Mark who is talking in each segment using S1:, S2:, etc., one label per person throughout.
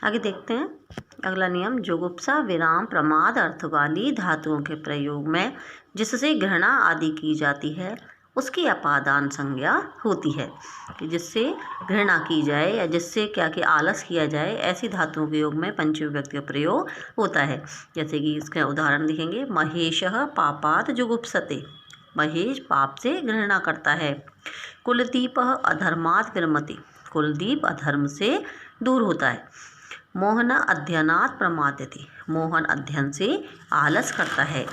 S1: आगे देखते हैं अगला नियम। जुगुप्सा विराम प्रमाद अर्थ वाली धातुओं के प्रयोग में जिससे घृणा आदि की जाती है उसकी अपादान संज्ञा होती है। कि जिससे घृणा की जाए या जिससे क्या कि आलस किया जाए, ऐसी धातुओं के योग में पंचमी विभक्ति का प्रयोग होता है। जैसे कि इसका उदाहरण लिखेंगे। महेशः पापात् जुगुप्सते, महेश पाप से घृणा करता है। कुलदीपः अधर्मात् विरमति, कुलदीप अधर्म से दूर होता है। मोहन अध्ययनात् प्रमाद्यते, मोहन अध्ययन से आलस करता है।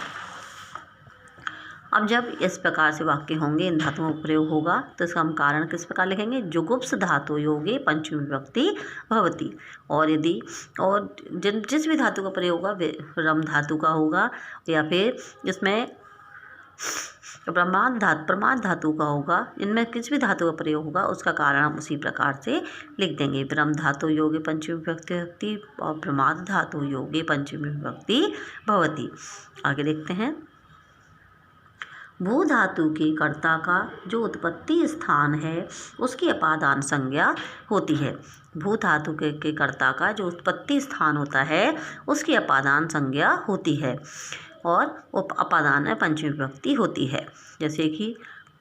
S1: अब जब इस प्रकार से वाक्य होंगे, इन धातुओं का प्रयोग होगा, तो इसका हम कारण किस प्रकार लिखेंगे। जुगुप्स धातु योगे पंचमी विभक्ति भवति। और यदि जिस भी धातु का प्रयोग होगा रम धातु का होगा या फिर इसमें प्रमाद धातु का होगा, इनमें किस भी धातु का प्रयोग होगा उसका कारण हम उसी प्रकार से लिख देंगे। ब्रह्म धातु योगे पंचमी विभक्ति और प्रमाद धातु योगे पंचमी विभक्ति भवति। आगे देखते हैं। भू धातु के कर्ता का जो उत्पत्ति स्थान है उसकी अपादान संज्ञा होती है। भू धातु के कर्ता का जो उत्पत्ति स्थान होता है उसकी अपादान संज्ञा होती है और अपादान में पंचमी विभक्ति होती है। जैसे कि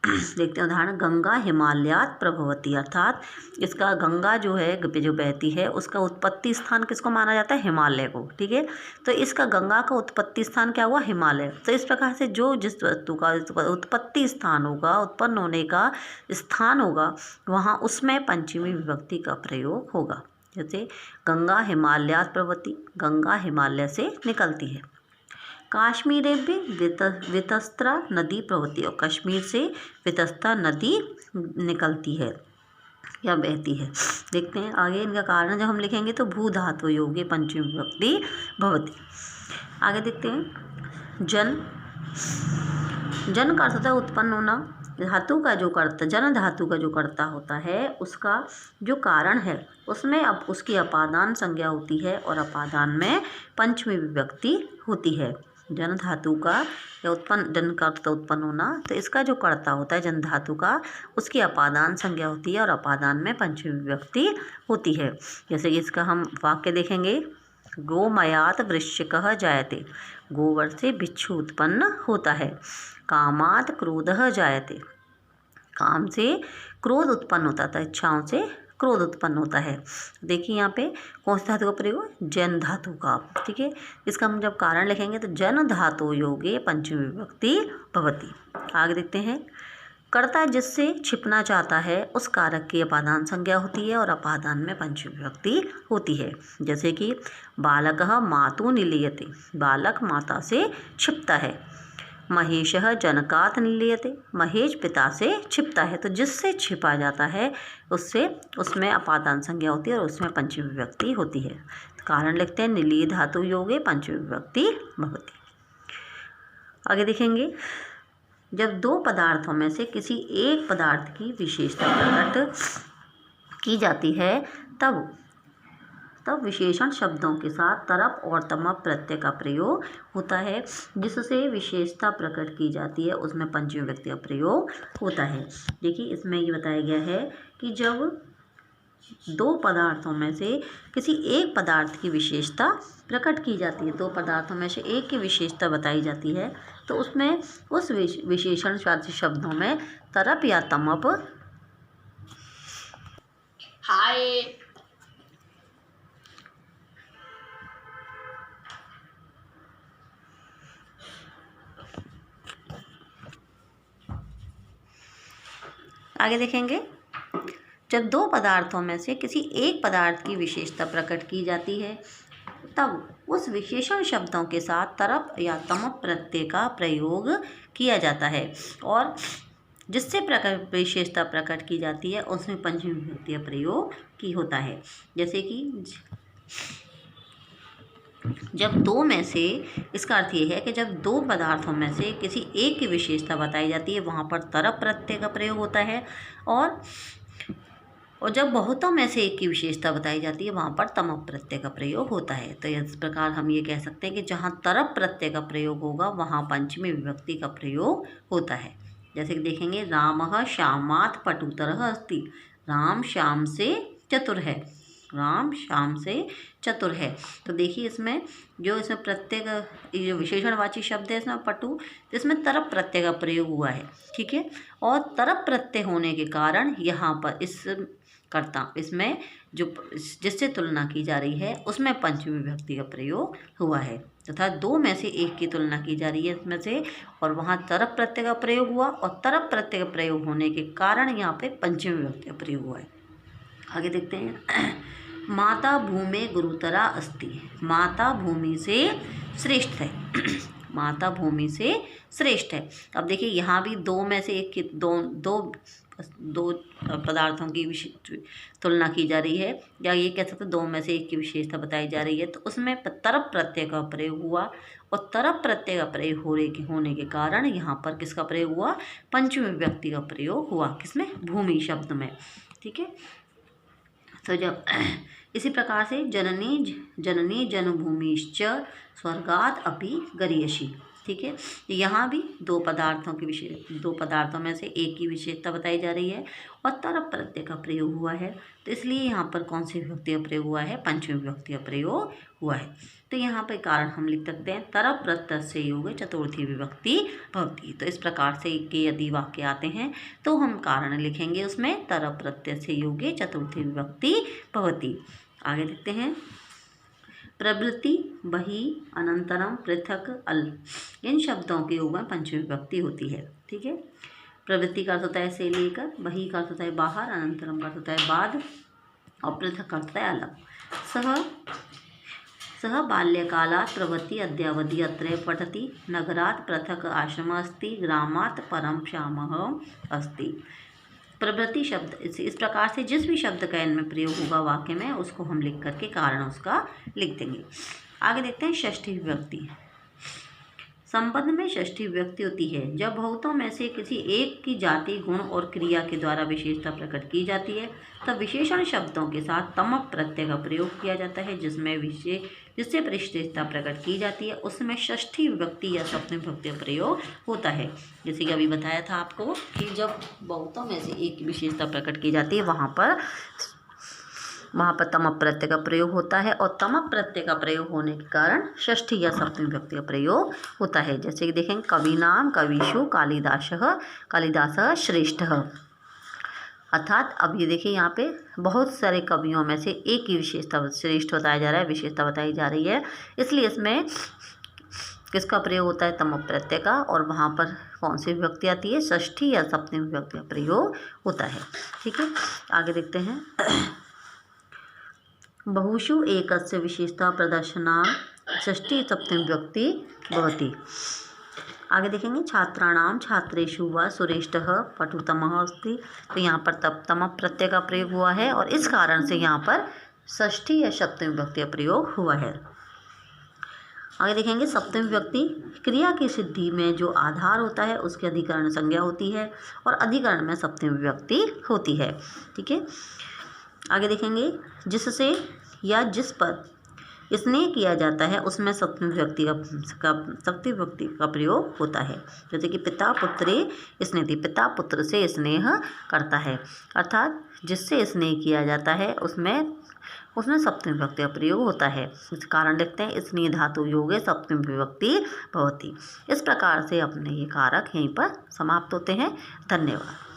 S1: देखते हैं उदाहरण। गंगा हिमालयात् प्रभवती, अर्थात इसका गंगा जो है जो बहती है उसका उत्पत्ति स्थान किसको माना जाता है, हिमालय को। ठीक है, तो इसका गंगा का उत्पत्ति स्थान क्या हुआ, हिमालय। तो इस प्रकार से जो जिस वस्तु का उत्पत्ति स्थान होगा, उत्पन्न होने का स्थान होगा, वहाँ उसमें पंचमी विभक्ति का प्रयोग होगा। जैसे गंगा हिमालयात् प्रभवती, गंगा हिमालय से निकलती है। काश्मीर वितस्त्रा नदी प्रवती, और कश्मीर से वितस्ता नदी निकलती है या बहती है। देखते हैं आगे इनका कारण जब हम लिखेंगे तो भू धातु योगे पंचमी विभक्ति भवति। आगे देखते हैं। जन का अर्थ होता है उत्पन्न होना। धातु का जो कर्ता, जन धातु का जो कर्ता होता है उसका जो कारण है उसमें अब उसकी अपादान संज्ञा होती है और अपादान में पंचमी विभक्ति होती है। जन धातु का या जन का अर्थ उत्पन्न होना, तो इसका जो कर्ता होता है जन धातु का उसकी अपादान संज्ञा होती है और अपादान में पंचमी विभक्ति होती है। जैसे कि इसका हम वाक्य देखेंगे। गोमयात् वृश्चिकः जायते, गोबर से बिच्छू उत्पन्न होता है। कामात् क्रोधः जायते, काम से क्रोध उत्पन्न होता था, इच्छाओं से क्रोध उत्पन्न होता है। देखिए यहाँ पे कौन सी धातु का प्रयोग, जन धातु का। ठीक है, इसका हम जब कारण लिखेंगे तो जन धातु योगे पंचमी विभक्ति भवति। आगे देखते हैं। कर्ता जिससे छिपना चाहता है उस कारक की अपादान संज्ञा होती है और अपादान में पंचमी विभक्ति होती है। जैसे कि बालकः मातु निलीयते, बालक माता से छिपता है। महेशः जनकात् निलीयते, महेश पिता से छिपता है। तो जिससे छिपा जाता है उससे उसमें अपादान संज्ञा होती है और उसमें पंचमी विभक्ति होती है। तो कारण लिखते हैं। निलीय धातु योगे पंचमी विभक्ति भवति। आगे देखेंगे। जब दो पदार्थों में से किसी एक पदार्थ की विशेषता प्रकट की जाती है तब विशेषण शब्दों के साथ तरप और तमप प्रत्यय का प्रयोग होता है। जिससे विशेषता प्रकट की जाती है उसमें पंचमी विभक्ति का प्रयोग होता है। देखिए इसमें ये बताया गया है कि जब दो पदार्थों में से किसी एक पदार्थ की विशेषता प्रकट की जाती है, दो पदार्थों में से एक की विशेषता बताई जाती है, तो उसमें उस विशेषण शब्दों में तरप या तमप आगे देखेंगे। जब दो पदार्थों में से किसी एक पदार्थ की विशेषता प्रकट की जाती है तब उस विशेषण शब्दों के साथ तरप या तमप प्रत्यय का प्रयोग किया जाता है और जिससे विशेषता प्रकट की जाती है उसमें पंचमी विभक्ति का प्रयोग की होता है। जैसे कि जब दो में से, इसका अर्थ ये है कि जब दो पदार्थों में से किसी एक की विशेषता बताई जाती है वहाँ पर तरप प्रत्यय का प्रयोग होता है और जब बहुतों में से एक की विशेषता बताई जाती है वहाँ पर तमप प्रत्यय का प्रयोग होता है। तो इस प्रकार हम ये कह सकते हैं कि जहाँ तरप प्रत्यय का प्रयोग होगा वहाँ पंचमी विभक्ति का प्रयोग होता है। जैसे कि देखेंगे। रामः श्यामात् पटुतरः अस्ति, राम श्याम से चतुर है। राम श्याम से चतुर है। तो देखिए इसमें जो इसमें प्रत्येक ये जो विशेषणवाची शब्द है इसमें पटु, इसमें तरप प्रत्यय का प्रयोग हुआ है, ठीक है। और तरप प्रत्यय होने के कारण यहाँ पर इसमें जो जिससे तुलना की जा रही है उसमें पंचमी विभक्ति का प्रयोग हुआ है तथा दो में से एक की तुलना की जा रही है इसमें से, और वहाँ तरप प्रत्यय का प्रयोग हुआ और तरप प्रत्यय का प्रयोग होने के कारण यहाँ पे पंचमी विभक्ति का प्रयोग हुआ है। आगे देखते हैं, माता भूमि गुरुतरा अस्ति, माता भूमि से श्रेष्ठ है। माता भूमि से श्रेष्ठ है। अब देखिए यहाँ भी दो में से एक की दो पदार्थों की तुलना की जा रही है, या ये कह सकते दो में से एक की विशेषता बताई जा रही है। तो उसमें तरप प्रत्यय का प्रयोग हुआ और तरप प्रत्यय का प्रयोग होने के कारण यहाँ पर किसका प्रयोग हुआ, पंचमी विभक्ति का प्रयोग हुआ, किसमें, भूमि शब्द में, ठीक है। तो जब इसी प्रकार से जननी जन्मभूमिश्च स्वर्गात् अपि गरीयसी, ठीक है। यहाँ भी दो पदार्थों में से एक की विशेषता बताई जा रही है और तरप प्रत्यय का प्रयोग हुआ है। तो इसलिए यहाँ पर कौन सी विभक्ति का प्रयोग हुआ है, पंचमी विभक्ति का प्रयोग हुआ है। तो यहाँ पर कारण हम लिख सकते हैं, तरप प्रत्यय से योगे चतुर्थी विभक्ति भवति। तो इस प्रकार से के यदि वाक्य आते हैं तो हम कारण लिखेंगे उसमें, तरप प्रत्यय से योगे चतुर्थी विभक्ति भवति। आगे देखते हैं, प्रवृत्ति, बहि, अनंतरम, पृथक, अल, इन शब्दों के योग में पंचमी विभक्ति होती है, ठीक है। प्रवृत्ति का अर्थ होता है से लेकर, बहि का अर्थ होता है बाहर, अनंतरम का अर्थ होता है बाद, और पृथक का अर्थ होता है अलग। सह बाल्यकालात् प्रवृत्ति अद्यावधि अत्र पठति, नगरात् पृथक आश्रम अस्ति, ग्रामात् परम श्यामः अस्ति। प्रवृत्ति शब्द इस प्रकार से जिस भी शब्द का इनमें प्रयोग होगा वाक्य में उसको हम लिख करके कारण उसका लिख देंगे। आगे देखते हैं, षष्ठी विभक्ति। संबंध में षष्ठी विभक्ति होती है जब बहुतों में से किसी एक की जाति, गुण और क्रिया के द्वारा विशेषता प्रकट की जाती है, तब विशेषण शब्दों के साथ तमप प्रत्यय का प्रयोग किया जाता है जिससे विशेषता प्रकट की जाती है, उसमें षष्ठी विभक्ति या सप्तमी विभक्ति का प्रयोग होता है। जैसे कि अभी बताया था आपको कि जब बहुतों में से एक की विशेषता प्रकट की जाती है वहाँ पर तमप प्रत्यय का प्रयोग होता है, और तमप प्रत्यय का प्रयोग होने के कारण षष्ठी या सप्तमी विभक्ति का प्रयोग होता है। जैसे कि देखें, कविनाम कविषु कालिदासः श्रेष्ठः, अर्थात अब ये देखिए यहाँ पे बहुत सारे कवियों में से एक की विशेषता श्रेष्ठ बताया जा रहा है, विशेषता बताई जा रही है, इसलिए इसमें किसका प्रयोग होता है, तमप प्रत्यय का, और वहाँ पर कौन सी विभक्ति आती है, षष्ठी या सप्तमी विभक्ति का प्रयोग होता है, ठीक है। आगे देखते हैं, बहुषु एकस्य विशेषता प्रदर्शनात् षष्ठी सप्तमी विभक्ति भवति। आगे देखेंगे, छात्राणाम छात्रेषु वा सुरेष्ठः पटुतमः अस्ति। तो यहाँ पर तब तमप प्रत्यय का प्रयोग हुआ है और इस कारण से यहाँ पर षष्ठी या सप्तमी विभक्ति का प्रयोग हुआ है। आगे देखेंगे, सप्तमी विभक्ति क्रिया की सिद्धि में जो आधार होता है उसकी अधिकरण संज्ञा होती है और अधिकरण में सप्तमी विभक्ति होती है, ठीक है। आगे देखेंगे, जिससे या जिस पर स्नेह किया जाता है उसमें सप्तमी विभक्ति का प्रयोग होता है। जैसे कि पिता पुत्रे स्नेहति, पिता पुत्र से स्नेह करता है, अर्थात जिससे स्नेह किया जाता है उसमें सप्तमी विभक्ति का प्रयोग होता है। इस कारण लिखते हैं, स्नेह धातु योगे सप्तमी विभक्ति भवति। इस प्रकार से अपने ये कारक यहीं पर समाप्त होते हैं। धन्यवाद।